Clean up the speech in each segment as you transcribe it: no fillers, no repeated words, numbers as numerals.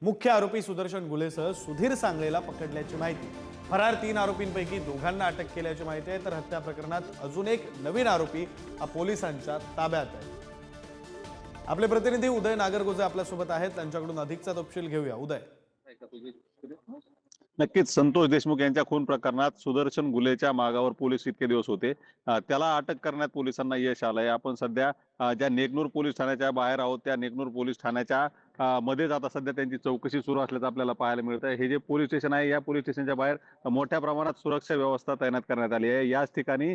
मुख्य आरोपी सुदर्शन गुलेसह सुधीर सांगळेला पकडल्याची माहिती। फरार 3 आरोपींपैकी दोघांना अटक केल्याची माहिती आहे, तर हत्या प्रकरणात अजून एक नवीन आरोपी हा पोलिसांच्या ताब्यात आहे। आपले प्रतिनिधी उदय नागरगोजे आपल्या सोबत आहेत, त्यांच्याकडून अधिकचा तपशील घेऊया। उदय, नक्कीच संतोष देशमुख यांच्या खून प्रकरणात सुदर्शन गुलेच्या मागावर पोलीस इतके दिवस होते, त्याला अटक करण्यात पोलिसांना यश आलंय। आपण सध्या ज्या नेकनूर पोलीस ठाण्याच्या बाहेर आहोत, त्या नेकनूर पोलीस ठाण्याच्या मध्येच आता सध्या त्यांची चौकशी सुरू असल्याचं आपल्याला पाहायला मिळत आहे। हे जे पोलीस स्टेशन आहे, या पोलीस स्टेशनच्या बाहेर मोठ्या प्रमाणात सुरक्षा व्यवस्था तैनात करण्यात आली आहे। याच ठिकाणी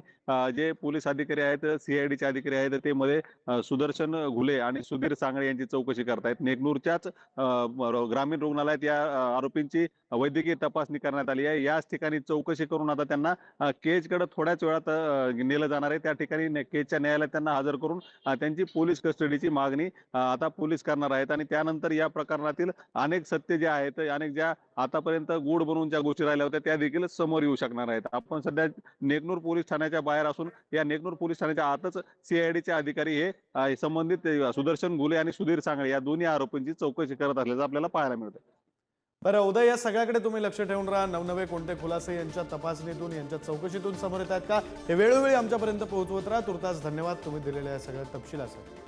जे पोलीस अधिकारी आहेत, सीआयडीचे अधिकारी आहेत, ते मध्ये सुदर्शन घुले आणि सुधीर सांगळे यांची चौकशी करतायत। नेकनूरच्याच ग्रामीण रुग्णालयात या आरोपींची वैद्यकीय तपासणी करण्यात आली आहे। याच ठिकाणी चौकशी करून आता त्यांना केजकडे थोड्याच वेळात नेलं जाणार आहे। त्या ठिकाणी केजच्या न्यायालयात त्यांना हजर करून त्यांची पोलीस कस्टडीची मागणी आता पोलीस करणार आहेत। आणि त्यानंतर या प्रकरणातील अनेक सत्य जे आहेत, अनेक ज्या आतापर्यंत गूढ बनवून ज्या गोष्टी राहिल्या होत्या, त्या देखील समोर येऊ शकणार आहेत। आपण सध्या नेकनूर पोलीस ठाण्याच्या बाहेर असून या नेकनूर पोलीस ठाण्याच्या आतच सीआयडीचे अधिकारी हे संबंधित सुदर्शन घुले आणि सुधीर सांगळे या दोन्ही आरोपींची चौकशी करत असल्याचं आपल्याला पाहायला मिळतं। बरं उदय, या सगळ्याकडे तुम्ही लक्ष ठेवून राहा। नवनवे कोणते खुलासे यांच्या तपासणीतून, यांच्या चौकशीतून समोर येतात का, हे वेळोवेळी आमच्यापर्यंत पोहोचवत राहा। तुर्तास धन्यवाद तुम्ही दिलेल्या या सगळ्या तपशिलासाठी।